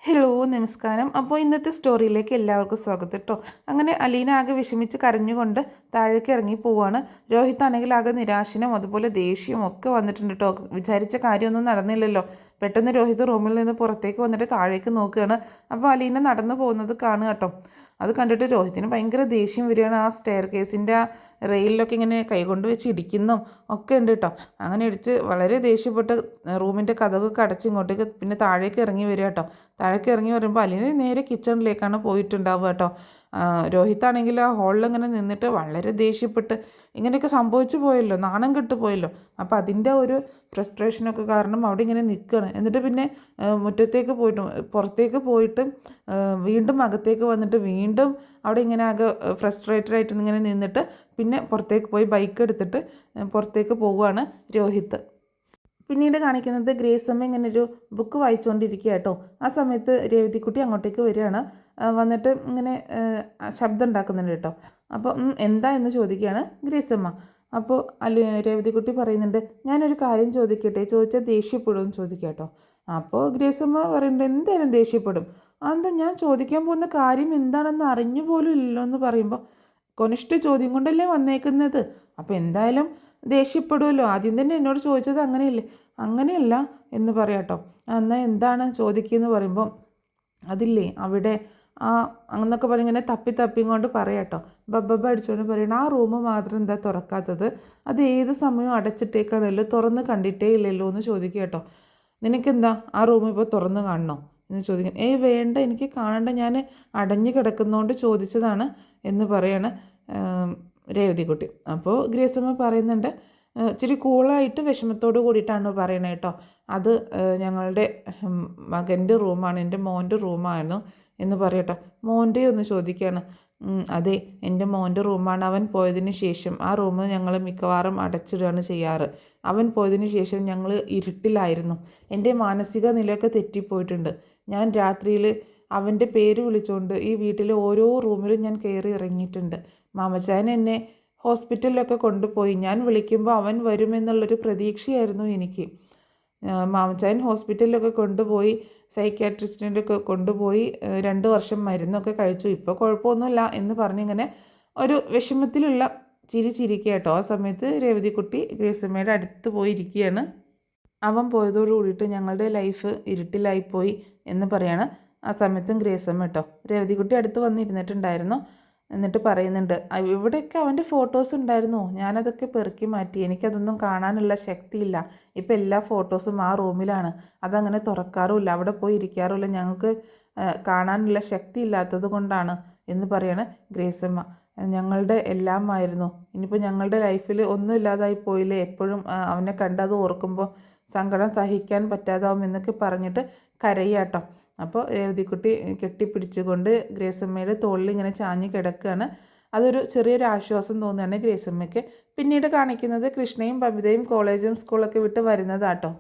Hello നമസ്കാരം. അപ്പോൾ ഇന്നത്തെ സ്റ്റോറിയിലേക്ക് എല്ലാവർക്കും സ്വാഗതം കേട്ടോ. അങ്ങനെ അലീന ആകെ വിഷമിച്ച് കരഞ്ഞുകൊണ്ട് താഴേക്ക് ഇറങ്ങി പോവുകയാണ്. രോഹിത് ആണെങ്കിൽ ആകെ നിരാശനും അതുപോലെ ദേഷ്യവും ഒക്കെ വന്നിട്ടുണ്ട് കേട്ടോ. വിചാരിച്ച കാര്യമൊന്നും നടന്നില്ലല്ലോ. പെട്ടെന്ന് രോഹിത് റൂമിൽ നിന്ന് പുറത്തേക്ക് വന്നിട്ട് താഴേക്ക് നോക്കുകയാണ്. അപ്പോൾ അലീന നടന്നു പോകുന്നത് കാണുക കേട്ടോ. അത് കണ്ടിട്ട് രോഹിത്തിന് ഭയങ്കര ദേഷ്യം വരികയാണ്. ആ സ്റ്റെയർ കേസിൻ്റെ ആ റെയിലൊക്കെ ഇങ്ങനെ കൈകൊണ്ട് വെച്ച് ഇടിക്കുന്നതും ഒക്കെ ഉണ്ട് കേട്ടോ. അങ്ങനെ ഇടിച്ച് വളരെ ദേഷ്യപ്പെട്ട് റൂമിൻ്റെ കതകൊക്കെ അടച്ച് ഇങ്ങോട്ടേക്ക് പിന്നെ താഴേക്ക് ഇറങ്ങി വരിക കേട്ടോ. താഴേക്ക് ഇറങ്ങി വരുമ്പോൾ അലീന നേരെ കിച്ചണിലേക്കാണ് പോയിട്ടുണ്ടാവുക കേട്ടോ. രോഹിത്താണെങ്കിൽ ആ ഹോളിൽ ഇങ്ങനെ നിന്നിട്ട് വളരെ ദേഷ്യപ്പെട്ട് ഇങ്ങനെയൊക്കെ സംഭവിച്ചു പോയല്ലോ, നാണം കെട്ട് പോയല്ലോ. അപ്പോൾ അതിൻ്റെ ഒരു ഫ്രസ്ട്രേഷനൊക്കെ കാരണം അവിടെ ഇങ്ങനെ നിൽക്കുകയാണ്. എന്നിട്ട് പിന്നെ മുറ്റത്തേക്ക് പോയിട്ട് പുറത്തേക്ക് പോയിട്ട് വീണ്ടും അകത്തേക്ക് വന്നിട്ട് വീണ്ടും അവിടെ ഇങ്ങനെ ആകെ ഫ്രസ്ട്രേറ്റഡ് ആയിട്ട് ഇങ്ങനെ നിന്നിട്ട് പിന്നെ പുറത്തേക്ക് പോയി ബൈക്ക് എടുത്തിട്ട് പുറത്തേക്ക് പോവുകയാണ് രോഹിത്ത്. പിന്നീട് കാണിക്കുന്നത് ഗ്രേസമ്മ ഇങ്ങനെ ഒരു ബുക്ക് വായിച്ചുകൊണ്ടിരിക്കുക കേട്ടോ. ആ സമയത്ത് രേവതിക്കുട്ടി അങ്ങോട്ടേക്ക് വരികയാണ്. വന്നിട്ട് ഇങ്ങനെ ശബ്ദം ഉണ്ടാക്കുന്നുണ്ട് കേട്ടോ. അപ്പോൾ എന്താ എന്ന് ചോദിക്കുകയാണ് ഗ്രേസമ്മ. അപ്പോൾ രേവതിക്കുട്ടി പറയുന്നുണ്ട്, ഞാനൊരു കാര്യം ചോദിക്കട്ടെ, ചോദിച്ചാൽ ദേഷ്യപ്പെടുമെന്ന് ചോദിക്കുക കേട്ടോ. അപ്പോൾ ഗ്രേസമ്മ പറയുന്നുണ്ട്, എന്തായാലും ദേഷ്യപ്പെടും. അതെന്താ, ഞാൻ ചോദിക്കാൻ പോകുന്ന കാര്യം എന്താണെന്ന് അറിഞ്ഞു പോലും ഇല്ലല്ലോ എന്ന് പറയുമ്പോൾ, കൊനിഷ്ഠ ചോദ്യം കൊണ്ടല്ലേ വന്നേക്കുന്നത്, അപ്പോൾ എന്തായാലും ദേഷ്യപ്പെടുമല്ലോ. ആദ്യം തന്നെ എന്നോട് ചോദിച്ചത് അങ്ങനെയല്ലേ. അങ്ങനെയല്ല എന്ന് പറയാട്ടോ. എന്നാൽ എന്താണ് ചോദിക്കുകയെന്ന് പറയുമ്പോൾ, അതില്ലേ അവിടെ എന്നൊക്കെ പറഞ്ഞ് ഇങ്ങനെ തപ്പിയും കൊണ്ട് പറയാട്ടോ. ബബ്ബ അടിച്ചുകൊണ്ട് പറയണം, ആ റൂം മാത്രം എന്താ തുറക്കാത്തത്, അത് ഏത് സമയവും അടച്ചിട്ടേക്കാണല്ലോ, തുറന്ന് കണ്ടിട്ടേ ഇല്ലല്ലോ എന്ന് ചോദിക്കുക കേട്ടോ. നിനക്കെന്താ ആ റൂം ഇപ്പോൾ തുറന്ന് കാണണോ എന്ന് ചോദിക്കാൻ. വേണ്ട, എനിക്ക് കാണണ്ട, ഞാൻ അടഞ്ഞു കിടക്കുന്നതുകൊണ്ട് ചോദിച്ചതാണ് എന്ന് പറയാണ് രേവതിക്കുട്ടി. അപ്പോൾ ഗ്രേസമ്മ പറയുന്നുണ്ട്, ഇച്ചിരി കൂളായിട്ട് വിഷമത്തോട് കൂടിയിട്ടാണ് പറയണത് കേട്ടോ. അത് ഞങ്ങളുടെ മകൻ്റെ റൂമാണ്, എൻ്റെ മോൻ്റെ റൂമായിരുന്നു എന്ന് പറയട്ടോ. മോൻ്റെ ഒന്ന് ചോദിക്കുകയാണ്. അതെ, എൻ്റെ മോൻ്റെ റൂമാണ്. അവൻ പോയതിന് ശേഷം ആ റൂം ഞങ്ങൾ മിക്കവാറും അടച്ചിടുകയാണ് ചെയ്യാറ്. അവൻ പോയതിന് ശേഷം ഞങ്ങൾ ഇരുട്ടിലായിരുന്നു. എൻ്റെ മാനസിക നിലയൊക്കെ തെറ്റിപ്പോയിട്ടുണ്ട്. ഞാൻ രാത്രിയിൽ അവൻ്റെ പേര് വിളിച്ചുകൊണ്ട് ഈ വീട്ടിലെ ഓരോ റൂമിലും ഞാൻ കയറി ഇറങ്ങിയിട്ടുണ്ട്. മാമച്ചാൻ എന്നെ ഹോസ്പിറ്റലിലൊക്കെ കൊണ്ടുപോയി. ഞാൻ വിളിക്കുമ്പോൾ അവൻ വരുമെന്നുള്ളൊരു പ്രതീക്ഷയായിരുന്നു എനിക്ക്. മാമച്ചാൻ ഹോസ്പിറ്റലിലൊക്കെ കൊണ്ടുപോയി, സൈക്യാട്രിസ്റ്റിൻ്റെ ഒക്കെ കൊണ്ടുപോയി 2 വർഷം മരുന്നൊക്കെ കഴിച്ചു. ഇപ്പോൾ കുഴപ്പമൊന്നുമില്ല എന്ന് പറഞ്ഞിങ്ങനെ ഒരു വിഷമത്തിലുള്ള ചിരിക്കുക കേട്ടോ. ആ സമയത്ത് രേവതിക്കുട്ടി ഗ്രേസമ്മയുടെ അടുത്ത് പോയി ഇരിക്കുകയാണ്. അവൻ പോയതോടു കൂടിയിട്ട് ഞങ്ങളുടെ ലൈഫ് ഇരുട്ടിലായിപ്പോയി എന്ന് പറയാണ്. ആ സമയത്തും ഗ്രേസമ്മ കേട്ടോ രേവതിക്കുട്ടി അടുത്ത് വന്നിരുന്നിട്ടുണ്ടായിരുന്നു. എന്നിട്ട് പറയുന്നുണ്ട്, ഇവിടെയൊക്കെ അവൻ്റെ ഫോട്ടോസ് ഉണ്ടായിരുന്നു, ഞാനതൊക്കെ പെറുക്കി മാറ്റി, എനിക്കതൊന്നും കാണാനുള്ള ശക്തിയില്ല. ഇപ്പം എല്ലാ ഫോട്ടോസും ആ റൂമിലാണ്, അതങ്ങനെ തുറക്കാറുമില്ല, അവിടെ പോയി ഇരിക്കാറുമില്ല, ഞങ്ങൾക്ക് കാണാനുള്ള ശക്തി ഇല്ലാത്തത് കൊണ്ടാണ് എന്ന് പറയാണ് ഗ്രേസമ്മ. ഞങ്ങളുടെ എല്ലാമായിരുന്നു, ഇനിയിപ്പോൾ ഞങ്ങളുടെ ലൈഫിൽ ഒന്നും ഇല്ലാതായി പോയില്ലേ, എപ്പോഴും അവനെ കണ്ടത് ഓർക്കുമ്പോൾ സങ്കടം സഹിക്കാൻ പറ്റാതാവും എന്നൊക്കെ പറഞ്ഞിട്ട് കരയാട്ടോ. അപ്പോൾ രേവതിക്കുട്ടി കെട്ടിപ്പിടിച്ചുകൊണ്ട് ഗ്രേസമ്മയുടെ തോളിൽ ഇങ്ങനെ ചാഞ്ഞ് കിടക്കുകയാണ്. അതൊരു ചെറിയൊരു ആശ്വാസം തോന്നുകയാണ് ഗ്രേസമ്മയ്ക്ക്. പിന്നീട് കാണിക്കുന്നത് കൃഷ്ണയും ബബിതയും കോളേജും സ്കൂളൊക്കെ വിട്ട് വരുന്നതാട്ടോ.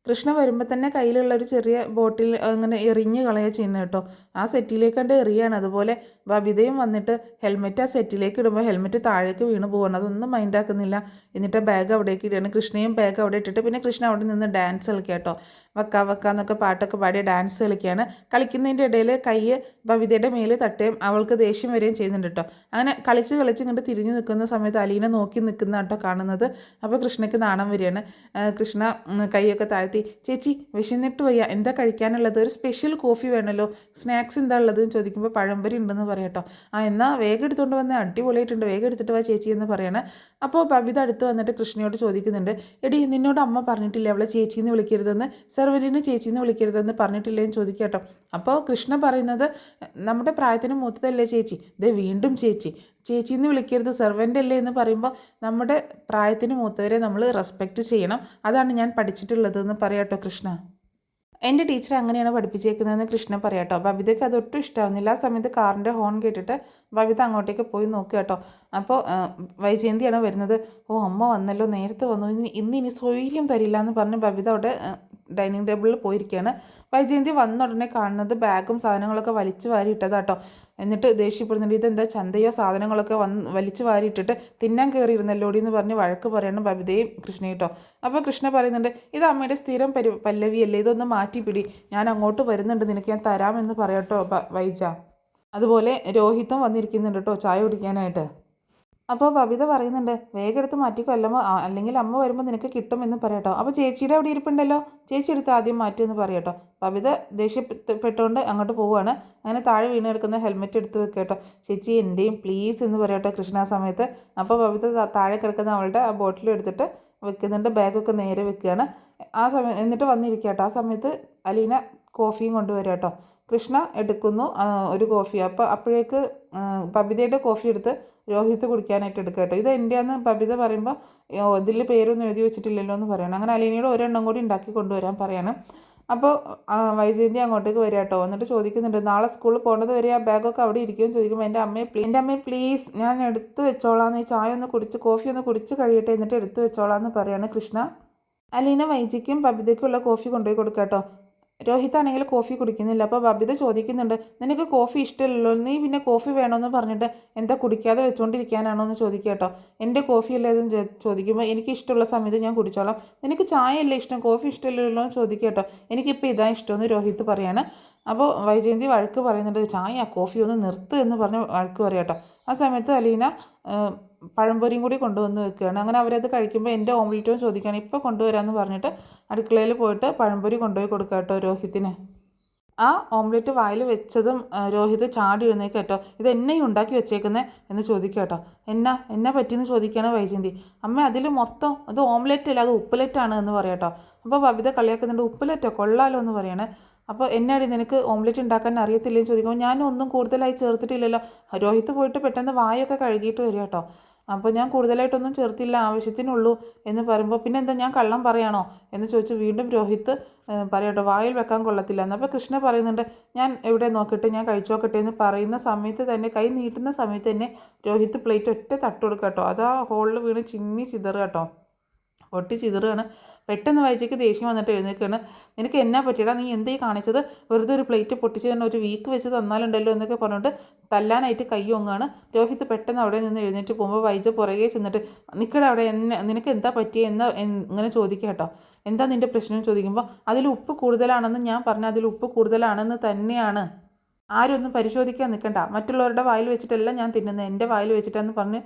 കൃഷ്ണ വരുമ്പോൾ തന്നെ കയ്യിലുള്ള ഒരു ചെറിയ ബോട്ടിൽ അങ്ങനെ എറിഞ്ഞ് കളയുക ചെയ്യുന്നത് കേട്ടോ. ആ സെറ്റിലേക്ക് കണ്ട് എറിയാണ്. അതുപോലെ ബബിതയും വന്നിട്ട് ഹെൽമെറ്റ് ആ സെറ്റിലേക്ക് ഇടുമ്പോൾ ഹെൽമെറ്റ് താഴേക്ക് വീണ് പോകണം, അതൊന്നും മൈൻഡാക്കുന്നില്ല. എന്നിട്ട് ബാഗ് അവിടേക്ക് ഇടുകയാണ്. കൃഷ്ണയും ബാഗ് അവിടെ ഇട്ടിട്ട് പിന്നെ കൃഷ്ണ അവിടെ നിന്ന് ഡാൻസ് കളിക്കുക കേട്ടോ. വക്കാന്നൊക്കെ പാട്ടൊക്കെ പാടി ഡാൻസ് കളിക്കുകയാണ്. കളിക്കുന്നതിൻ്റെ ഇടയിൽ കൈ ബബിതയുടെ മേല് തട്ടുകയും അവൾക്ക് ദേഷ്യം വരികയും ചെയ്യുന്നുണ്ട് കേട്ടോ. അങ്ങനെ കളിച്ച് ഇങ്ങോട്ട് തിരിഞ്ഞ് നിൽക്കുന്ന സമയത്ത് അലീന നോക്കി നിൽക്കുന്ന കേട്ടോ കാണുന്നത്. അപ്പോൾ കൃഷ്ണയ്ക്ക് നാണം വരികയാണ്. കൃഷ്ണ കൈയൊക്കെ താഴ്ത്തി, ചേച്ചി വിശന്നിട്ട് വയ്യ, എന്താ കഴിക്കാനുള്ളത്, ഒരു സ്പെഷ്യൽ കോഫി വേണമല്ലോ, സ്നാക്സ് എന്താ ഉള്ളതെന്ന് ചോദിക്കുമ്പോൾ പഴംപൊരി ഉണ്ടെന്ന് പറയട്ടോ. എന്നാൽ വേഗം എടുത്തുകൊണ്ട് വന്ന്, അടിപൊളിയായിട്ടുണ്ട്, വേഗം എടുത്തിട്ട് വാ ചേച്ചി എന്ന് പറയണേ. അപ്പോൾ ബബിത അടുത്ത് വന്നിട്ട് കൃഷ്ണയോട് ചോദിക്കുന്നുണ്ട്, എടി നിന്നോട് അമ്മ പറഞ്ഞിട്ടില്ലേ അവളെ ചേച്ചിന്ന് വിളിക്കരുതെന്ന്, സെർവൻറ്റിനെ ചേച്ചിന്ന് വിളിക്കരുതെന്ന് പറഞ്ഞിട്ടില്ലേന്ന് ചോദിക്കുക കേട്ടോ. അപ്പോൾ കൃഷ്ണ പറയുന്നത്, നമ്മുടെ പ്രായത്തിന് മൂത്തതല്ലേ ചേച്ചി, ദേ വീണ്ടും ചേച്ചിന്ന് വിളിക്കരുത്, സെർവൻ്റ് അല്ലേ എന്ന് പറയുമ്പോൾ നമ്മുടെ പ്രായത്തിന് മൂത്തവരെ നമ്മൾ റെസ്പെക്റ്റ് ചെയ്യണം, അതാണ് ഞാൻ പഠിച്ചിട്ടുള്ളത് എന്ന് പറയാട്ടോ കൃഷ്ണ. എൻ്റെ ടീച്ചർ അങ്ങനെയാണ് പഠിപ്പിച്ചേക്കുന്നതെന്ന് കൃഷ്ണ പറയാട്ടോ. ബബിതയ്ക്ക് അതൊട്ടും ഇഷ്ടമാവുന്നില്ല. ആ സമയത്ത് കാറിൻ്റെ ഹോൺ കേട്ടിട്ട് ബബിത അങ്ങോട്ടേക്ക് പോയി നോക്കുക കേട്ടോ. അപ്പോൾ വൈജയന്തിയാണ് വരുന്നത്. അമ്മ വന്നല്ലോ, നേരത്തെ വന്നു, ഇനി സ്വൈര്യം തരില്ല എന്ന് പറഞ്ഞ് ബബിത അവിടെ ഡൈനിങ് ടേബിളിൽ പോയിരിക്കുകയാണ്. വൈജയന്തി വന്ന ഉടനെ കാണുന്നത് ബാഗും സാധനങ്ങളൊക്കെ വലിച്ചു വാരി ഇട്ടതാട്ടോ. എന്നിട്ട് ദേഷ്യപ്പെടുന്നുണ്ട്. ഇതെന്താ ചന്തയോ സാധനങ്ങളൊക്കെ വലിച്ചു വാരി ഇട്ടിട്ട് തിന്നാൻ കയറിയിരുന്നല്ലോടി എന്ന് പറഞ്ഞ് വഴക്ക് പറയണം ബബിതയും കൃഷ്ണയും കേട്ടോ. അപ്പോൾ കൃഷ്ണ പറയുന്നുണ്ട്, ഇത് അമ്മയുടെ സ്ഥിരം പല്ലവിയല്ലേ, ഇതൊന്ന് മാറ്റിപ്പിടി, ഞാൻ അങ്ങോട്ട് വരുന്നുണ്ട്, നിനക്ക് ഞാൻ തരാമെന്ന് പറയാട്ടോ വൈജ. അതുപോലെ രോഹിത്തും വന്നിരിക്കുന്നുണ്ട് കേട്ടോ ചായ കുടിക്കാനായിട്ട്. അപ്പോൾ ബബിത പറയുന്നുണ്ട്, വേഗം എടുത്ത് മാറ്റിക്കോ, അല്ലെങ്കിൽ അമ്മ വരുമ്പോൾ നിനക്ക് കിട്ടുമെന്ന് പറയാട്ടോ. അപ്പോൾ ചേച്ചിയുടെ അവിടെ ഇരിപ്പുണ്ടല്ലോ, ചേച്ചി എടുത്ത് ആദ്യം മാറ്റുമെന്ന് പറയാട്ടോ. ബബിത ദേഷ്യപ്പെട്ടുകൊണ്ട് അങ്ങോട്ട് പോവുകയാണ്. അങ്ങനെ താഴെ വീണ് കിടക്കുന്ന ഹെൽമെറ്റ് എടുത്ത് വെക്കട്ടോ. ചേച്ചി എൻ്റെയും പ്ലീസ് എന്ന് പറയാട്ടോ കൃഷ്ണ ആ സമയത്ത്. അപ്പോൾ ബബിത താഴെ കിടക്കുന്ന അവളുടെ ആ ബോട്ടിൽ എടുത്തിട്ട് വെക്കുന്നുണ്ട്, ബാഗൊക്കെ നേരെ വെക്കുകയാണ്. ആ സമയം എന്നിട്ട് വന്നിരിക്കട്ടോ. ആ സമയത്ത് അലീന കോഫിയും കൊണ്ടുവരും കേട്ടോ. കൃഷ്ണ എടുക്കുന്നു ഒരു കോഫി. അപ്പോൾ അപ്പോഴേക്ക് ബബിതയുടെ കോഫി എടുത്ത് രോഹിത്ത് കുടിക്കാനായിട്ട് എടുക്കുക കേട്ടോ. ഇത് എൻ്റെയാന്ന് ബബിത പറയുമ്പോൾ ഇതിൽ പേരൊന്നും എഴുതി വെച്ചിട്ടില്ലല്ലോ എന്ന് പറയണം. അങ്ങനെ അലീനയുടെ ഒരെണ്ണം കൂടി ഉണ്ടാക്കി കൊണ്ടുവരാൻ പറയണം. അപ്പോൾ വൈജയന്തി അങ്ങോട്ടേക്ക് വരിക കേട്ടോ. എന്നിട്ട് ചോദിക്കുന്നുണ്ട്, നാളെ സ്കൂളിൽ പോകേണ്ടത് വരെ ആ ബാഗൊക്കെ അവിടെ ഇരിക്കുമെന്ന് ചോദിക്കുമ്പോൾ എൻ്റെ അമ്മയെ പ്ലീസ് ഞാൻ എടുത്തു വെച്ചോളാം, ഈ ചായ ഒന്ന് കുടിച്ച് കോഫി ഒന്ന് കുടിച്ച് കഴിയട്ടെ, എന്നിട്ട് എടുത്തു വെച്ചോളാം എന്ന് പറയാണ് കൃഷ്ണ. അലീന വൈജിക്കും ബബിതയ്ക്കുള്ള കോഫി കൊണ്ടുപോയി കൊടുക്കുക കേട്ടോ. രോഹിത്താണെങ്കിൽ കോഫി കുടിക്കുന്നില്ല. അപ്പോൾ ബബിത ചോദിക്കുന്നുണ്ട്, നിനക്ക് കോഫി ഇഷ്ടമില്ലല്ലോ, നീ പിന്നെ കോഫി വേണമെന്ന് പറഞ്ഞിട്ട് എന്താ കുടിക്കാതെ വെച്ചുകൊണ്ടിരിക്കാനാണോ എന്ന് ചോദിക്കുക കേട്ടോ. എൻ്റെ കോഫി അല്ലേ എന്ന് ചോദിക്കുമ്പോൾ എനിക്ക് ഇഷ്ടമുള്ള സമയത്ത് ഞാൻ കുടിച്ചോളാം, നിനക്ക് ചായ അല്ലേ ഇഷ്ടം, കോഫി ഇഷ്ടമില്ലല്ലോ എന്ന് ചോദിക്കുക കേട്ടോ. എനിക്കിപ്പോൾ ഇതാ ഇഷ്ടമെന്ന് രോഹിത്ത് പറയാണ്. അപ്പോൾ വൈജയന്തി വഴക്ക് പറയുന്നുണ്ട്, ചായ കോഫി ഒന്ന് നിർത്ത് എന്ന് പറഞ്ഞ് വഴക്ക് പറയാം കേട്ടോ. ആ സമയത്ത് അലീന പഴംപൊരിയും കൂടി കൊണ്ടുവന്ന് വെക്കുകയാണ്. അങ്ങനെ അവരത് കഴിക്കുമ്പോൾ എൻ്റെ ഓംലെറ്റും ചോദിക്കുകയാണ്. ഇപ്പോൾ കൊണ്ടുവരാമെന്ന് പറഞ്ഞിട്ട് അടുക്കളയിൽ പോയിട്ട് പഴംപൊരി കൊണ്ടുപോയി കൊടുക്കുക കേട്ടോ രോഹിത്തിന്. ആ ഓംലെറ്റ് വായിൽ വെച്ചതും രോഹിത് ചാടി എഴുന്നേക്ക് കേട്ടോ. ഇത് എന്നെയും ഉണ്ടാക്കി വെച്ചേക്കുന്നത് എന്ന് ചോദിക്കുക കേട്ടോ. എന്നാ പറ്റിയെന്ന് ചോദിക്കുകയാണ് വൈജയന്തി. അമ്മ അതിൽ മൊത്തം അത് ഓംലെറ്റ് അല്ല, അത് ഉപ്പുലെറ്റാണ് എന്ന് പറയാം കേട്ടോ. അപ്പോൾ ബബിത കളിയാക്കുന്നുണ്ട്, ഉപ്പുലെറ്റോ കൊള്ളാലോ എന്ന് പറയണേ. അപ്പോൾ എന്നാടി നിനക്ക് ഓംലെറ്റ് ഉണ്ടാക്കാൻ അറിയത്തില്ലെന്ന് ചോദിക്കുമ്പോൾ ഞാനൊന്നും കൂടുതലായി ചേർത്തിട്ടില്ലല്ലോ. രോഹിത്ത് പോയിട്ട് പെട്ടെന്ന് വായൊക്കെ കഴുകിയിട്ട് വരിക കേട്ടോ. അപ്പോൾ ഞാൻ കൂടുതലായിട്ടൊന്നും ചേർത്തില്ല, ആവശ്യത്തിനുള്ളൂ എന്ന് പറയുമ്പോൾ പിന്നെ എന്താ ഞാൻ കള്ളം പറയാണോ എന്ന് ചോദിച്ച് വീണ്ടും രോഹിത്ത് പറയാട്ടോ, വായിൽ വെക്കാൻ കൊള്ളത്തില്ല എന്ന്. അപ്പോൾ കൃഷ്ണ പറയുന്നുണ്ട്, ഞാൻ എവിടെ നോക്കട്ടെ, ഞാൻ കഴിച്ചോക്കട്ടെ എന്ന് പറയുന്ന സമയത്ത് തന്നെ, കൈ നീട്ടുന്ന സമയത്ത് തന്നെ രോഹിത്ത് പ്ലേറ്റ് ഒറ്റ തട്ട് കൊടുക്കുക കേട്ടോ. അത് ആ ഹോളിൽ വീണ് ചിന്നി ചിതറുക കേട്ടോ, പൊട്ടി ചിതറുകയാണ്. പെട്ടെന്ന് വൈജയ്ക്ക് ദേഷ്യം വന്നിട്ട് എഴുന്നേൽക്കുകയാണ്. നിനക്ക് എന്നാ പറ്റിയടാ, നീ എന്തേ കാണിച്ചത്, വെറുതെ ഒരു പ്ലേറ്റ് പൊട്ടിച്ച് തന്നെ ഒരു വീക്ക് വെച്ച് തന്നാലുണ്ടല്ലോ എന്നൊക്കെ പറഞ്ഞിട്ട് തല്ലാനായിട്ട് കൈ ഒങ്ങാണ്. രോഹിത്ത് പെട്ടെന്ന് അവിടെ നിന്ന് എഴുന്നേറ്റ് പോകുമ്പോൾ വൈജ പുറകെ ചെന്നിട്ട്, നിൽക്കടെ അവിടെ, നിനക്ക് എന്താ പറ്റിയത് എന്നാ ഇങ്ങനെ ചോദിക്കുക കേട്ടോ. എന്താ നിൻ്റെ പ്രശ്നം ചോദിക്കുമ്പോൾ അതിൽ ഉപ്പ് കൂടുതലാണെന്ന് ഞാൻ പറഞ്ഞ, അതിൽ ഉപ്പ് കൂടുതലാണെന്ന് തന്നെയാണ്, ആരൊന്നും പരിശോധിക്കാൻ നിൽക്കണ്ട, മറ്റുള്ളവരുടെ വായിൽ വെച്ചിട്ടല്ല ഞാൻ തിന്നുന്നത്, എൻ്റെ വായിൽ വെച്ചിട്ടാന്ന് പറഞ്ഞ്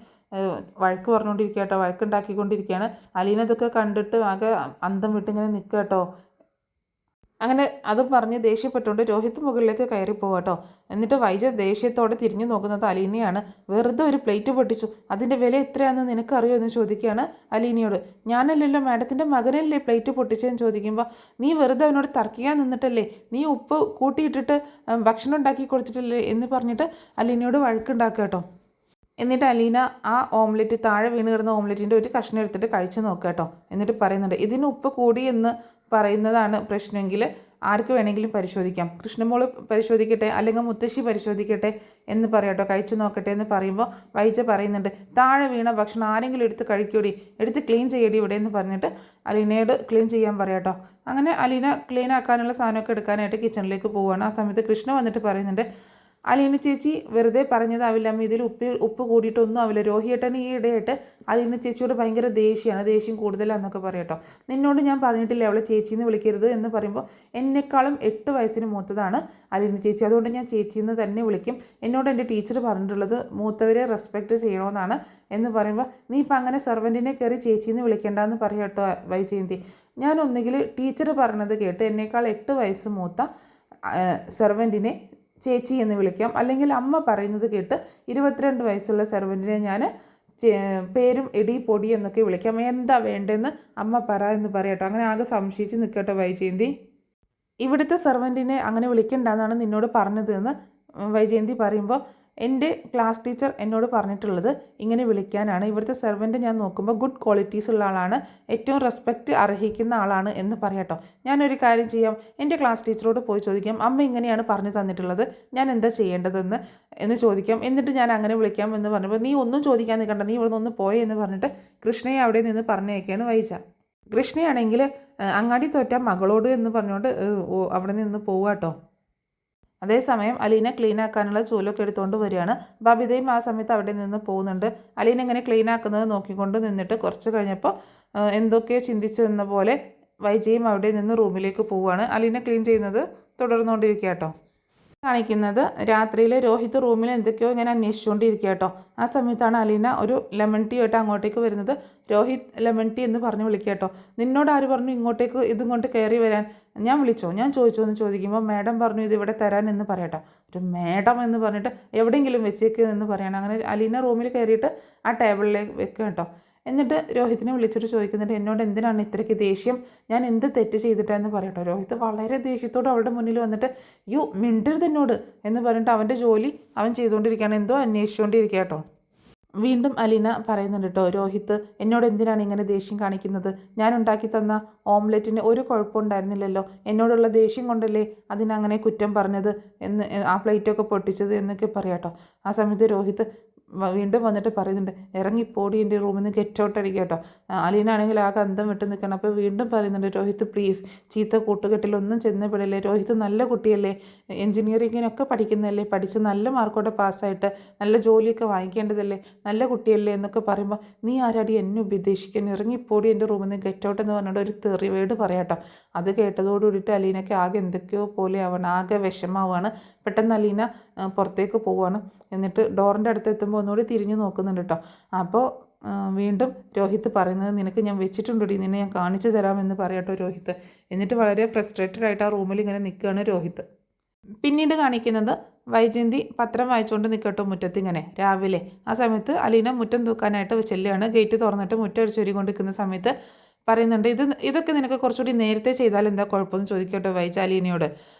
വഴക്ക് പറഞ്ഞുകൊണ്ടിരിക്കുക കേട്ടോ, വഴക്കുണ്ടാക്കിക്കൊണ്ടിരിക്കുകയാണ്. അലീന ഇതൊക്കെ കണ്ടിട്ട് ആകെ അന്തം വിട്ടിങ്ങനെ നിൽക്കുക കേട്ടോ. അങ്ങനെ അത് പറഞ്ഞ് ദേഷ്യപ്പെട്ടുകൊണ്ട് രോഹിത്ത് മുകളിലേക്ക് കയറി പോവാട്ടോ. എന്നിട്ട് വൈജ ദേഷ്യത്തോടെ തിരിഞ്ഞു നോക്കുന്നത് അലീനയാണ്. വെറുതെ ഒരു പ്ലേറ്റ് പൊട്ടിച്ചു, അതിൻ്റെ വില എത്രയാണെന്ന് നിനക്കറിയോ എന്ന് ചോദിക്കുകയാണ് അലീനയോട്. ഞാനല്ലല്ലോ മാഡത്തിൻ്റെ മകനല്ലേ പ്ലേറ്റ് പൊട്ടിച്ചതെന്ന് ചോദിക്കുമ്പോൾ, നീ വെറുതെ അവനോട് തർക്കിക്കാൻ നിന്നിട്ടല്ലേ, നീ ഉപ്പ് കൂട്ടിയിട്ടിട്ട് ഭക്ഷണം ഉണ്ടാക്കി കൊടുത്തിട്ടില്ലേ എന്ന് പറഞ്ഞിട്ട് അലീനയോട് വഴക്കുണ്ടാക്കുക കേട്ടോ. എന്നിട്ട് അലീന ആ ഓംലെറ്റ്, താഴെ വീണ് കിടന്ന ഓംലെറ്റിൻ്റെ ഒരു കഷ്ണം എടുത്തിട്ട് കഴിച്ചു നോക്കുക കേട്ടോ. എന്നിട്ട് പറയുന്നുണ്ട്, ഇതിന് ഉപ്പ് കൂടി എന്ന് പറയുന്നതാണ് പ്രശ്നമെങ്കിൽ ആർക്ക് വേണമെങ്കിലും പരിശോധിക്കാം, കൃഷ്ണമോള് പരിശോധിക്കട്ടെ അല്ലെങ്കിൽ മുത്തശ്ശി പരിശോധിക്കട്ടെ എന്ന് പറയാട്ടോ, കഴിച്ചു നോക്കട്ടെ എന്ന് പറയുമ്പോൾ വൈജ പറയുന്നുണ്ട്, താഴെ വീണ ഭക്ഷണം ആരെങ്കിലും എടുത്ത് കഴിക്കൂടി, എടുത്ത് ക്ലീൻ ചെയ്യടി ഇവിടെ എന്ന് പറഞ്ഞിട്ട് അലീനയോട് ക്ലീൻ ചെയ്യാൻ പറയാട്ടോ. അങ്ങനെ അലീന ക്ലീൻ ആക്കാനുള്ള സാധനമൊക്കെ എടുക്കാനായിട്ട് കിച്ചണിലേക്ക് പോവുകയാണ്. ആ സമയത്ത് കൃഷ്ണ വന്നിട്ട് പറയുന്നുണ്ട്, അലീന ചേച്ചി വെറുതെ പറഞ്ഞതാവില്ല അമ്മ, ഇതിൽ ഉപ്പ് കൂടിയിട്ടൊന്നും ആവില്ല, രോഹിയേട്ടൻ ഈ ഇടയായിട്ട് അലീന ചേച്ചിയോട് ഭയങ്കര ദേഷ്യം കൂടുതലാണെന്നൊക്കെ പറയട്ടോ. നിന്നോട് ഞാൻ പറഞ്ഞിട്ടില്ലേ അവളെ ചേച്ചിന്ന് വിളിക്കരുത് എന്ന് പറയുമ്പോൾ, എന്നെക്കാളും 8 വയസ്സിന് മൂത്തതാണ് അലീന ചേച്ചി, അതുകൊണ്ട് ഞാൻ ചേച്ചിന്ന് തന്നെ വിളിക്കും, എന്നോട് എൻ്റെ ടീച്ചർ പറഞ്ഞിട്ടുള്ളത് മൂത്തവരെ റെസ്പെക്റ്റ് ചെയ്യണമെന്നാണ് എന്ന് പറയുമ്പോൾ, നീ ഇപ്പം അങ്ങനെ സെർവൻറ്റിനെ കയറി ചേച്ചിന്ന് വിളിക്കേണ്ടെന്ന് പറയട്ടോ വൈജയന്തി. ഞാൻ ഒന്നുകിൽ ടീച്ചർ പറഞ്ഞത് കേട്ട് എന്നേക്കാൾ 8 വയസ്സ് മൂത്ത സെർവൻറ്റിനെ ചേച്ചി എന്ന് വിളിക്കാം, അല്ലെങ്കിൽ അമ്മ പറയുന്നത് കേട്ട് 22 വയസ്സുള്ള സെർവൻറ്റിനെ ഞാൻ പേരും എടി പൊടി എന്നൊക്കെ വിളിക്കാം, എന്താ വേണ്ടതെന്ന് അമ്മ പറ എന്ന് പറയട്ടോ. അങ്ങനെ ആകെ സംശയിച്ച് നിൽക്കട്ടോ വൈജയന്തി. ഇവിടുത്തെ സെർവൻറ്റിനെ അങ്ങനെ വിളിക്കണ്ടെന്നാണ് നിന്നോട് പറഞ്ഞത് എന്ന് വൈജയന്തി പറയുമ്പോൾ, എൻ്റെ ക്ലാസ് ടീച്ചർ എന്നോട് പറഞ്ഞിട്ടുള്ളത് ഇങ്ങനെ വിളിക്കാനാണ്, ഇവിടുത്തെ സെർവൻറ്റ് ഞാൻ നോക്കുമ്പോൾ ഗുഡ് ക്വാളിറ്റീസ് ഉള്ള ആളാണ്, ഏറ്റവും റെസ്പെക്റ്റ് അർഹിക്കുന്ന ആളാണ് എന്ന് പറയാട്ടോ. ഞാനൊരു കാര്യം ചെയ്യാം, എൻ്റെ ക്ലാസ് ടീച്ചറോട് പോയി ചോദിക്കാം, അമ്മ ഇങ്ങനെയാണ് പറഞ്ഞു തന്നിട്ടുള്ളത്, ഞാൻ എന്താ ചെയ്യേണ്ടതെന്ന് ചോദിക്കാം, എന്നിട്ട് ഞാൻ അങ്ങനെ വിളിക്കാം എന്ന് പറഞ്ഞപ്പോൾ, നീ ഒന്നും ചോദിക്കാൻ നിൽക്കണ്ട, നീ ഇവിടെ നിന്ന് പോയേ എന്ന് പറഞ്ഞിട്ട് കൃഷ്ണയെ അവിടെ നിന്ന് പറഞ്ഞേക്കാണ് വൈജ. കൃഷ്ണയാണെങ്കിൽ അങ്ങാടി തോറ്റ മകളോട് എന്ന് പറഞ്ഞുകൊണ്ട് അവിടെ നിന്ന് പോവുക. അതേസമയം അലീന ക്ലീൻ ആക്കാനുള്ള ചൂലൊക്കെ എടുത്തുകൊണ്ട് വരികയാണ്. ബബിതയും ആ സമയത്ത് അവിടെ നിന്ന് പോകുന്നുണ്ട്. അലീന ഇങ്ങനെ ക്ലീൻ ആക്കുന്നത് നോക്കിക്കൊണ്ട് നിന്നിട്ട് കുറച്ച് കഴിഞ്ഞപ്പോൾ എന്തൊക്കെയോ ചിന്തിച്ചു നിന്ന പോലെ വൈജയും അവിടെ നിന്ന് റൂമിലേക്ക് പോവുകയാണ്. അലീന ക്ലീൻ ചെയ്യുന്നത് തുടർന്നുകൊണ്ടിരിക്കുക. കാണിക്കുന്നത് രാത്രിയിൽ രോഹിത് റൂമിൽ എന്തൊക്കെയോ ഇങ്ങനെ അന്വേഷിച്ചുകൊണ്ടിരിക്കുക. ആ സമയത്താണ് അലീന ഒരു ലെമൺ ടീ ആയിട്ട് അങ്ങോട്ടേക്ക് വരുന്നത്. രോഹിത് ലെമൺ ടീ എന്ന് പറഞ്ഞ് വിളിക്കുക. നിന്നോട് ആര് പറഞ്ഞു ഇങ്ങോട്ടേക്ക് ഇതും കൊണ്ട് കയറി വരാൻ? ഞാൻ വിളിച്ചോ, ഞാൻ ചോദിച്ചോ എന്ന് ചോദിക്കുമ്പോൾ മാഡം പറഞ്ഞു ഇതിവിടെ തരാൻ എന്ന് പറയട്ടോ. ഒരു മാഡം എന്ന് പറഞ്ഞിട്ട് എവിടെയെങ്കിലും വെച്ചേക്ക് എന്ന് പറയണം. അങ്ങനെ അലീന റൂമിൽ കയറിയിട്ട് ആ ടേബിളിലേക്ക് വെക്കുക. എന്നിട്ട് രോഹിത്തിനെ വിളിച്ചിട്ട് ചോദിക്കുന്നുണ്ട് എന്നോട് എന്തിനാണ് ഇത്രയ്ക്ക് ദേഷ്യം, ഞാൻ എന്ത് തെറ്റ് ചെയ്തിട്ടാന്ന് പറയട്ടോ. രോഹിത് വളരെ ദേഷ്യത്തോട് അവളുടെ മുന്നിൽ വന്നിട്ട് യു മിണ്ടരുത് എന്നോട് എന്ന് പറഞ്ഞിട്ട് അവൻ്റെ ജോലി അവൻ ചെയ്തുകൊണ്ടിരിക്കുകയാണ്, എന്തോ അന്വേഷിച്ചുകൊണ്ടിരിക്കുക. വീണ്ടും അലീന പറയുന്നുണ്ട് രോഹിത്ത് എന്നോട് എന്തിനാണ് ഇങ്ങനെ ദേഷ്യം കാണിക്കുന്നത്? ഞാൻ ഉണ്ടാക്കി തന്ന ഓംലെറ്റിന് ഒരു കുഴപ്പമുണ്ടായിരുന്നില്ലല്ലോ, എന്നോടുള്ള ദേഷ്യം കൊണ്ടല്ലേ അതിനങ്ങനെ കുറ്റം പറഞ്ഞത് എന്ന്, ആ പ്ലേറ്റൊക്കെ പൊട്ടിച്ചത് എന്നൊക്കെ പറയാട്ടോ. ആ സമയത്ത് രോഹിത്ത് വീണ്ടും വന്നിട്ട് പറയുന്നുണ്ട് ഇറങ്ങിപ്പോടി എൻ്റെ റൂമിൽ നിന്ന് ഗെറ്റ് ഔട്ട് അടിക്കുക. അലീന ആണെങ്കിൽ ആകെ അന്തം വിട്ട് നിൽക്കണം. അപ്പോൾ വീണ്ടും പറയുന്നുണ്ട് രോഹിത്ത് പ്ലീസ് ചീത്ത കൂട്ടുകെട്ടിലൊന്നും ചെന്ന് പെടില്ലേ, രോഹിത്ത് നല്ല കുട്ടിയല്ലേ, എൻജിനീയറിങ്ങിനൊക്കെ പഠിക്കുന്നതല്ലേ, പഠിച്ച് നല്ല മാർക്കോടെ പാസ്സായിട്ട് നല്ല ജോലിയൊക്കെ വാങ്ങിക്കേണ്ടതല്ലേ, നല്ല കുട്ടിയല്ലേ എന്നൊക്കെ പറയുമ്പോൾ നീ ആരാടി എന്നെ ഉപദേശിക്കാൻ, ഇറങ്ങിപ്പോടി എൻ്റെ റൂമിൽ നിന്ന് ഗെറ്റ് ഔട്ട് എന്ന് പറഞ്ഞിട്ട് ഒരു തെറി വേർഡ് പറയാട്ടോ. അത് കേട്ടതോടുകൂടിയിട്ട് അലീനയ്ക്ക് ആകെ എന്തൊക്കെയോ പോലെ ആവണം, ആകെ വിഷമാവുകയാണ്. പെട്ടെന്ന് അലീന പുറത്തേക്ക് പോവുകയാണ്. എന്നിട്ട് ഡോറിൻ്റെ അടുത്ത് എത്തുമ്പോൾ ഒന്നുകൂടി തിരിഞ്ഞു നോക്കുന്നുണ്ട്. അപ്പോൾ വീണ്ടും രോഹിത്ത് പറയുന്നത് നിനക്ക് ഞാൻ വെച്ചിട്ടുണ്ടടി, നിന്നെ ഞാൻ കാണിച്ചു തരാമെന്ന് പറയട്ടോ രോഹിത്ത്. എന്നിട്ട് വളരെ ഫ്രസ്ട്രേറ്റഡ് ആയിട്ട് ആ റൂമിൽ ഇങ്ങനെ നിൽക്കുകയാണ് രോഹിത്ത്. പിന്നീട് കാണിക്കുന്നത് വൈജയന്തി പത്രം വായിച്ചുകൊണ്ട് നിൽക്കട്ടോ മുറ്റത്തിങ്ങനെ രാവിലെ. ആ സമയത്ത് അലീന മുറ്റം തൂക്കാനായിട്ട് ചെല്ലുകയാണ്. ഗേറ്റ് തുറന്നിട്ട് മുറ്റം അടിച്ചൊരുകൊണ്ടിരിക്കുന്ന സമയത്ത് പറയുന്നുണ്ട് ഇതൊക്കെ നിനക്ക് കുറച്ചുകൂടി നേരത്തെ ചെയ്താൽ എന്താ കുഴപ്പമെന്ന് ചോദിക്കട്ടോ വൈജ അലീനയോട്.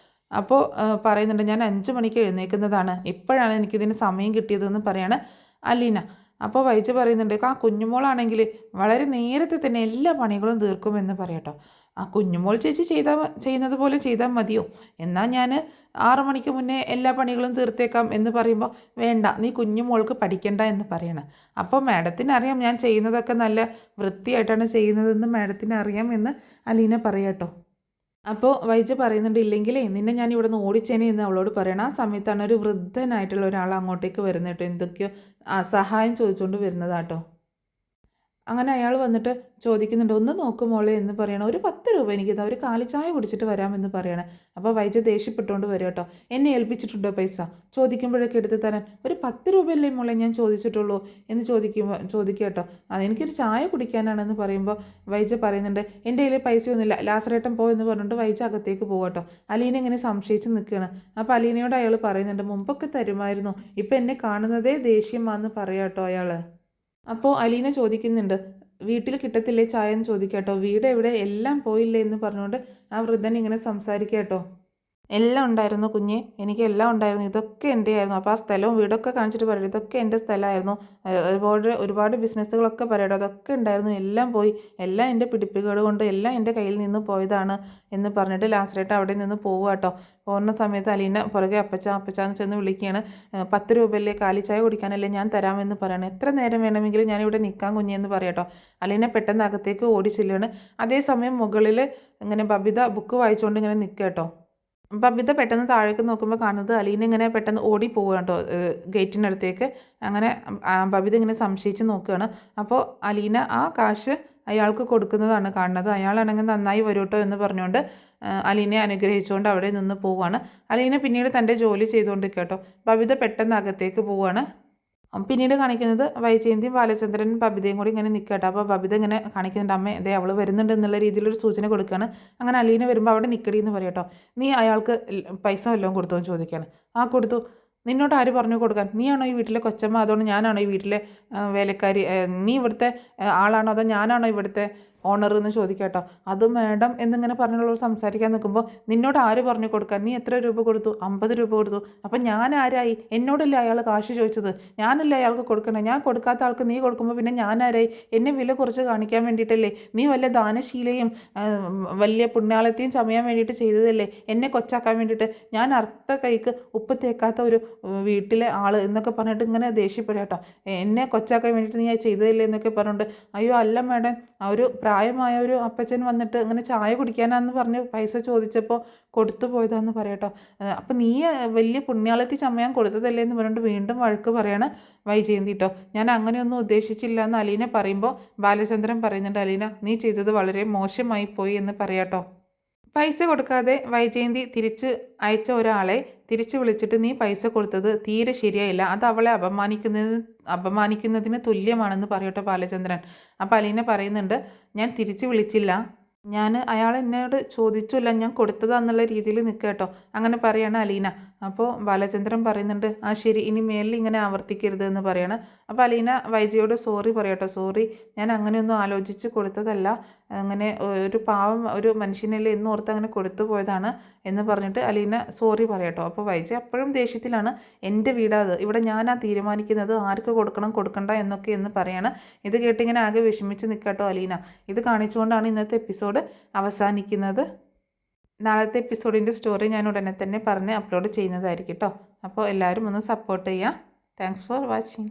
അപ്പോൾ പറയുന്നുണ്ട് ഞാൻ 5 മണിക്ക് എഴുന്നേൽക്കുന്നതാണ്, ഇപ്പോഴാണ് എനിക്കിതിന് സമയം കിട്ടിയതെന്ന് പറയാണ് അലീന. അപ്പോൾ വൈജ പറയുന്നുണ്ട് ആ കുഞ്ഞുമോളാണെങ്കിൽ വളരെ നേരത്തെ തന്നെ എല്ലാ പണികളും തീർക്കുമെന്ന് പറയട്ടോ. ആ കുഞ്ഞുമോൾ ചേച്ചി ചെയ്യുന്നത് പോലെ ചെയ്താൽ മതിയോ? എന്നാൽ ഞാൻ 6 മണിക്ക് മുന്നേ എല്ലാ പണികളും തീർത്തേക്കാം എന്ന് പറയുമ്പോൾ വേണ്ട, നീ കുഞ്ഞുമോൾക്ക് പഠിക്കണ്ട എന്ന് പറയണം. അപ്പോൾ മാഡത്തിന് അറിയാം ഞാൻ ചെയ്യുന്നതൊക്കെ നല്ല വൃത്തിയായിട്ടാണ് ചെയ്യുന്നതെന്ന് മാഡത്തിന് അറിയാം എന്ന് അലീന പറയാട്ടോ. അപ്പോൾ വൈജ പറയുന്നുണ്ട് ഇല്ലെങ്കിലേ നിന്നെ ഞാൻ ഇവിടെ നിന്ന് ഓടിച്ചേനെ എന്ന് അവളോട് പറയണം. ആ സമയത്താണ് ഒരു വൃദ്ധനായിട്ടുള്ള ഒരാൾ അങ്ങോട്ടേക്ക് വരുന്നത് കേട്ടോ, എന്തൊക്കെയോ സഹായം ചോദിച്ചുകൊണ്ട് വരുന്നതാട്ടോ. അങ്ങനെ അയാൾ വന്നിട്ട് ചോദിക്കുന്നുണ്ട് ഒന്ന് നോക്കുമോളെ എന്ന് പറയണം. ഒരു 10 രൂപ എനിക്ക് ഒരു കാലിച്ചായ കുടിച്ചിട്ട് വരാമെന്ന് പറയണം. അപ്പോൾ വൈജ ദേഷ്യപ്പെട്ടുകൊണ്ട് വരും കേട്ടോ. എന്നെ ഏൽപ്പിച്ചിട്ടുണ്ടോ പൈസ ചോദിക്കുമ്പോഴൊക്കെ എടുത്ത് തരാൻ? ഒരു 10 രൂപയല്ലേ മോളെ ഞാൻ ചോദിച്ചിട്ടുള്ളൂ എന്ന് ചോദിക്കുക കേട്ടോ. എനിക്കൊരു ചായ കുടിക്കാനാണെന്ന് പറയുമ്പോൾ വൈജ പറയുന്നുണ്ട് എൻ്റെ കയ്യിൽ പൈസയൊന്നുമില്ല, ലാസറേട്ടൻ പോ എന്ന് പറഞ്ഞിട്ട് വൈജ അകത്തേക്ക് പോകട്ടോ. അലീന ഇങ്ങനെ സംശയിച്ച് നിൽക്കുകയാണ്. അപ്പോൾ അലീനയോട് അയാൾ പറയുന്നുണ്ട് മുമ്പൊക്കെ തരുമായിരുന്നു, ഇപ്പം എന്നെ കാണുന്നതേ ദേഷ്യമാണെന്ന് പറയാട്ടോ അയാൾ. അപ്പോൾ അലീന ചോദിക്കുന്നുണ്ട് വീട്ടിൽ കിട്ടത്തില്ലേ ചായ എന്ന് ചോദിക്കാട്ടോ. വീട് എവിടെ, എല്ലാം പോയില്ലേ എന്ന് പറഞ്ഞുകൊണ്ട് ആ വൃദ്ധൻ ഇങ്ങനെ സംസാരിക്കാട്ടോ. എല്ലാം ഉണ്ടായിരുന്നു കുഞ്ഞെ, എനിക്ക് എല്ലാം ഉണ്ടായിരുന്നു, ഇതൊക്കെ എൻ്റെ ആയിരുന്നു. അപ്പോൾ ആ സ്ഥലവും വീടൊക്കെ കാണിച്ചിട്ട് പറയും ഇതൊക്കെ എൻ്റെ സ്ഥലമായിരുന്നു, ഒരുപാട് ബിസിനസ്സുകളൊക്കെ പറയട്ടോ, അതൊക്കെ ഉണ്ടായിരുന്നു, എല്ലാം പോയി, എല്ലാം എൻ്റെ പിടിപ്പുകേട് കൊണ്ട് എല്ലാം എൻ്റെ കയ്യിൽ നിന്ന് പോയതാണ് എന്ന് പറഞ്ഞിട്ട് ലാസ്റ്റേട്ട് അവിടെ നിന്ന് പോവുക കേട്ടോ. പോകുന്ന സമയത്ത് അലീന പുറകെ അപ്പച്ചാന്ന് ചെന്ന് വിളിക്കുകയാണ്. 10 രൂപയല്ലേ കാലിച്ചായ കുടിക്കാനല്ലേ ഞാൻ തരാമെന്ന് പറയണം, എത്ര നേരം വേണമെങ്കിലും ഞാനിവിടെ നിൽക്കാൻ കുഞ്ഞെന്ന് പറയാട്ടോ. അലീന പെട്ടെന്ന് അകത്തേക്ക് ഓടിച്ചില്ലാണ്. അതേസമയം മുകളിൽ ഇങ്ങനെ ബബിത ബുക്ക് വായിച്ചുകൊണ്ട് ഇങ്ങനെ നിൽക്കുക കേട്ടോ. ബബിത പെട്ടെന്ന് താഴേക്ക് നോക്കുമ്പോൾ കാണുന്നത് അലീന ഇങ്ങനെ പെട്ടെന്ന് ഓടി പോവുകയാണ് കേട്ടോ ഗേറ്റിനടുത്തേക്ക്. അങ്ങനെ ബബിത ഇങ്ങനെ സംശയിച്ച് നോക്കുകയാണ്. അപ്പോൾ അലീന ആ കാശ് അയാൾക്ക് കൊടുക്കുന്നതാണ് കാണുന്നത്. അയാളാണെങ്കിൽ നന്നായി വരും കേട്ടോ എന്ന് പറഞ്ഞുകൊണ്ട് അലീനയെ അനുഗ്രഹിച്ചുകൊണ്ട് അവിടെ നിന്ന് പോവുകയാണ്. അലീന പിന്നീട് തൻ്റെ ജോലി ചെയ്തുകൊണ്ടിരിക്കുക കേട്ടോ. ബബിത പെട്ടെന്ന് അകത്തേക്ക് പോവുകയാണ്. പിന്നീട് കാണിക്കുന്നത് വൈജയന്തിയും ബാലചന്ദ്രനും ബബിതയും കൂടി ഇങ്ങനെ നിൽക്കട്ടെ. അപ്പോൾ ബബിത ഇങ്ങനെ കാണിക്കുന്നുണ്ട് അമ്മേ ദേ അവൾ വരുന്നുണ്ട് എന്നുള്ള രീതിയിലൊരു സൂചന കൊടുക്കുകയാണ്. അങ്ങനെ അലീന വരുമ്പോൾ അവിടെ നിൽക്കടി എന്ന് പറയട്ടോ. നീ അയാൾക്ക് പൈസ വല്ലതും കൊടുത്തോ എന്ന് ചോദിക്കുകയാണ്. ആ കൊടുത്തു. നിന്നോട് ആര് പറഞ്ഞു കൊടുക്കാൻ? നീയാണോ ഈ വീട്ടിലെ കൊച്ചമ്മ, അതുകൊണ്ട് ഞാനാണോ ഈ വീട്ടിലെ വേലക്കാരി? നീ ഇവിടുത്തെ ആളാണോ അതോ ഞാനാണോ ഇവിടുത്തെ ഓണർ എന്ന് ചോദിക്കാട്ടോ. അത് മാഡം എന്നിങ്ങനെ പറഞ്ഞുള്ളവർ സംസാരിക്കാൻ നിൽക്കുമ്പോൾ നിന്നോട് ആര് പറഞ്ഞു കൊടുക്കാൻ? നീ എത്ര രൂപ കൊടുത്തു? 50 രൂപ കൊടുത്തു. അപ്പം ഞാൻ ആരായി? എന്നോടല്ലേ അയാൾ കാശ് ചോദിച്ചത്, ഞാനല്ലേ അയാൾക്ക് കൊടുക്കണേ? ഞാൻ കൊടുക്കാത്ത ആൾക്ക് നീ കൊടുക്കുമ്പോൾ പിന്നെ ഞാനാരായി? എന്നെ വില കുറച്ച് കാണിക്കാൻ വേണ്ടിയിട്ടല്ലേ? നീ വല്ല ദാനശീലയും വലിയ പുണ്യാളത്തെയും ചമയാൻ വേണ്ടിയിട്ട് ചെയ്തതല്ലേ, എന്നെ കൊച്ചാക്കാൻ വേണ്ടിയിട്ട്? ഞാൻ അർത്ഥ കൈക്ക് ഉപ്പ് തേക്കാത്ത ഒരു വീട്ടിലെ ആൾ എന്നൊക്കെ പറഞ്ഞിട്ട് ഇങ്ങനെ ദേഷ്യപ്പെടാട്ടോ. എന്നെ കൊച്ചാക്കാൻ വേണ്ടിയിട്ട് നീ ചെയ്തതല്ലേ എന്നൊക്കെ പറഞ്ഞിട്ട്. അയ്യോ അല്ല മാഡം, ആ ഒരു പ്രായമായ ഒരു അപ്പച്ചൻ വന്നിട്ട് ഇങ്ങനെ ചായ കുടിക്കാനാന്ന് പറഞ്ഞ് പൈസ ചോദിച്ചപ്പോൾ കൊടുത്തു പോയതാന്ന് പറയട്ടോ. അപ്പം നീ വലിയ പുണ്യാളത്തി ചമയാൻ കൊടുത്തതല്ലേ എന്ന് പറഞ്ഞിട്ട് വീണ്ടും വഴക്ക് പറയാണ് വൈജയന്തി കേട്ടോ. ഞാൻ അങ്ങനെയൊന്നും ഉദ്ദേശിച്ചില്ല എന്ന് അലീന പറയുമ്പോൾ ബാലചന്ദ്രൻ പറയുന്നുണ്ട്, അലീന നീ ചെയ്തത് വളരെ മോശമായി പോയി എന്ന് പറയാട്ടോ. പൈസ കൊടുക്കാതെ വൈജയന്തി തിരിച്ച് അയച്ച ഒരാളെ തിരിച്ചു വിളിച്ചിട്ട് നീ പൈസ കൊടുത്തത് തീരെ ശരിയായില്ല, അത് അവളെ അപമാനിക്കുന്നതിന് തുല്യമാണെന്ന് പറയട്ടെ ബാലചന്ദ്രൻ. അപ്പോൾ അലീന പറയുന്നുണ്ട്, ഞാൻ തിരിച്ചു വിളിച്ചില്ല, അയാൾ എന്നോട് ചോദിച്ചില്ല, ഞാൻ കൊടുത്തതാന്നുള്ള രീതിയിൽ നിൽക്കുക കേട്ടോ. അങ്ങനെ പറയാണ് അലീന. അപ്പോൾ ബാലചന്ദ്രൻ പറയുന്നുണ്ട്, ആ ശരി, ഇനി മേലിൽ ഇങ്ങനെ ആവർത്തിക്കരുത് എന്ന് പറയാണ്. അപ്പോൾ അലീന വൈജയോട് സോറി പറയട്ടോ, സോറി, ഞാൻ അങ്ങനെയൊന്നും ആലോചിച്ച് കൊടുത്തതല്ല, അങ്ങനെ ഒരു പാവം ഒരു മനുഷ്യനല്ലേ എന്നോർത്ത് അങ്ങനെ കൊടുത്തു പോയതാണ് എന്ന് പറഞ്ഞിട്ട് അലീന സോറി പറയട്ടോ. അപ്പോൾ വൈജ അപ്പോഴും ദേഷ്യത്തിലാണ്, എൻ്റെ വീടാത്, ഇവിടെ ഞാനാ തീരുമാനിക്കുന്നത് ആർക്ക് കൊടുക്കണം കൊടുക്കണ്ട എന്നൊക്കെ എന്ന് പറയാണ്. ഇത് കേട്ടിങ്ങനെ ആകെ വിഷമിച്ച് നിൽക്കട്ടോ അലീന. ഇത് കാണിച്ചുകൊണ്ടാണ് ഇന്നത്തെ എപ്പിസോഡ് അവസാനിക്കുന്നത്. നാളത്തെ എപ്പിസോഡിൻ്റെ സ്റ്റോറി ഞാൻ ഉടനെ തന്നെ പറഞ്ഞ് അപ്ലോഡ് ചെയ്യുന്നതായിരിക്കും കേട്ടോ. അപ്പോൾ എല്ലാവരും ഒന്ന് സപ്പോർട്ട് ചെയ്യുക. Thanks for watching.